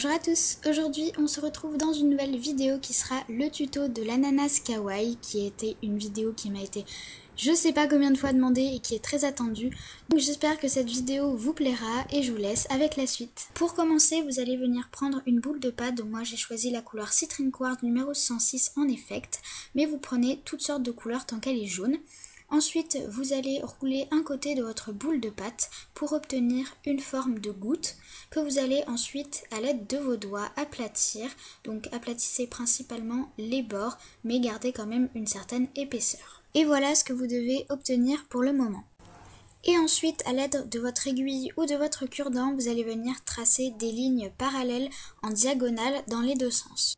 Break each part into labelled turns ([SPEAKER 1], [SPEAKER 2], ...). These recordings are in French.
[SPEAKER 1] Bonjour à tous, aujourd'hui on se retrouve dans une nouvelle vidéo qui sera le tuto de l'ananas kawaii, qui était une vidéo qui m'a été je sais pas combien de fois demandée et qui est très attendue. Donc j'espère que cette vidéo vous plaira et je vous laisse avec la suite. Pour commencer, vous allez venir prendre une boule de pâte, donc moi j'ai choisi la couleur Citrine Quartz numéro 106 en effect, mais vous prenez toutes sortes de couleurs tant qu'elle est jaune. Ensuite, vous allez rouler un côté de votre boule de pâte pour obtenir une forme de goutte que vous allez ensuite, à l'aide de vos doigts, aplatir. Donc aplatissez principalement les bords, mais gardez quand même une certaine épaisseur. Et voilà ce que vous devez obtenir pour le moment. Et ensuite, à l'aide de votre aiguille ou de votre cure-dent, vous allez venir tracer des lignes parallèles en diagonale dans les deux sens.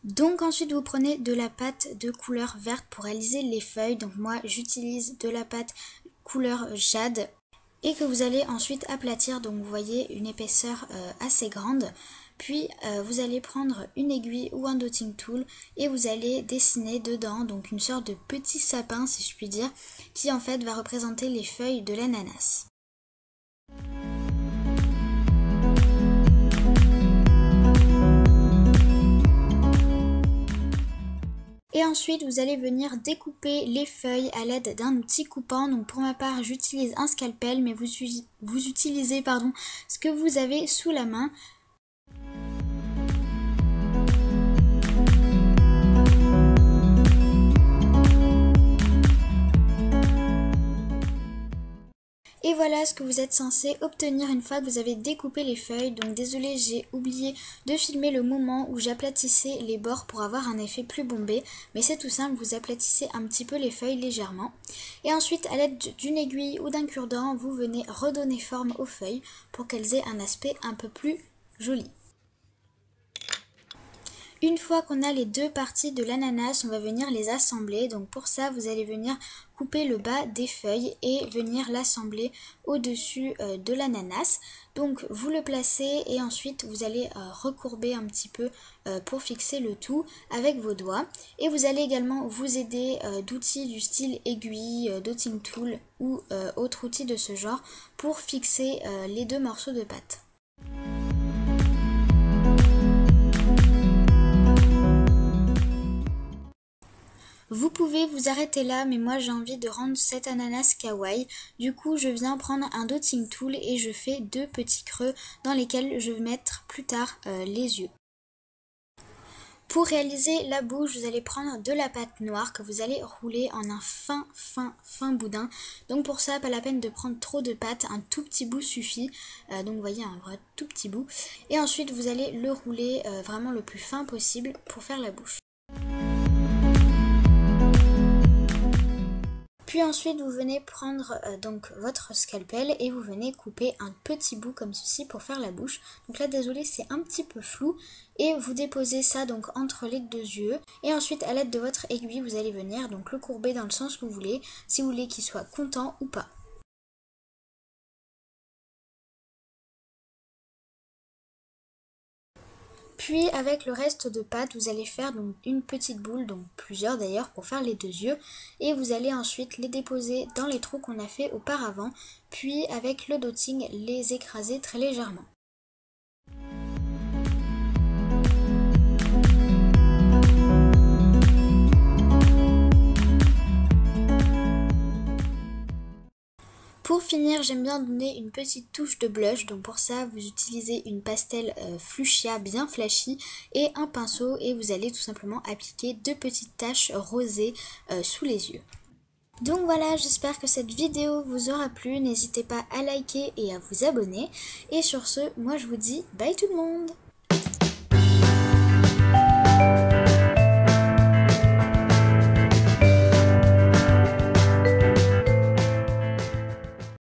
[SPEAKER 1] Donc ensuite vous prenez de la pâte de couleur verte pour réaliser les feuilles. Donc moi j'utilise de la pâte couleur jade et que vous allez ensuite aplatir. Donc vous voyez une épaisseur assez grande. Puis vous allez prendre une aiguille ou un dotting tool et vous allez dessiner dedans donc une sorte de petit sapin si je puis dire, qui en fait va représenter les feuilles de l'ananas. Et ensuite, vous allez venir découper les feuilles à l'aide d'un outil coupant. Donc pour ma part, j'utilise un scalpel, mais vous utilisez ce que vous avez sous la main. Et voilà ce que vous êtes censé obtenir une fois que vous avez découpé les feuilles. Donc désolé, j'ai oublié de filmer le moment où j'aplatissais les bords pour avoir un effet plus bombé. Mais c'est tout simple, vous aplatissez un petit peu les feuilles légèrement. Et ensuite, à l'aide d'une aiguille ou d'un cure-dent, vous venez redonner forme aux feuilles pour qu'elles aient un aspect un peu plus joli. Une fois qu'on a les deux parties de l'ananas, on va venir les assembler. Donc pour ça, vous allez venir couper le bas des feuilles et venir l'assembler au-dessus de l'ananas. Donc vous le placez et ensuite vous allez recourber un petit peu pour fixer le tout avec vos doigts. Et vous allez également vous aider d'outils du style aiguille, dotting tool ou autre outil de ce genre pour fixer les deux morceaux de pâte. Vous pouvez vous arrêter là, mais moi j'ai envie de rendre cet ananas kawaii. Du coup, je viens prendre un dotting tool et je fais deux petits creux dans lesquels je vais mettre plus tard les yeux. Pour réaliser la bouche, vous allez prendre de la pâte noire que vous allez rouler en un fin boudin. Donc pour ça, pas la peine de prendre trop de pâte, un tout petit bout suffit. Donc vous voyez, un vrai tout petit bout. Et ensuite, vous allez le rouler vraiment le plus fin possible pour faire la bouche. Puis ensuite vous venez prendre donc votre scalpel et vous venez couper un petit bout comme ceci pour faire la bouche. Donc là désolé, c'est un petit peu flou et vous déposez ça donc entre les deux yeux et ensuite à l'aide de votre aiguille vous allez venir donc le courber dans le sens que vous voulez, si vous voulez qu'il soit content ou pas. Puis avec le reste de pâte, vous allez faire donc une petite boule, donc plusieurs d'ailleurs pour faire les deux yeux. Et vous allez ensuite les déposer dans les trous qu'on a fait auparavant. Puis avec le dotting, les écraser très légèrement. Pour finir, j'aime bien donner une petite touche de blush, donc pour ça vous utilisez une pastel fuchsia bien flashy et un pinceau et vous allez tout simplement appliquer deux petites taches rosées sous les yeux. Donc voilà, j'espère que cette vidéo vous aura plu, n'hésitez pas à liker et à vous abonner. Et sur ce, moi je vous dis bye tout le monde!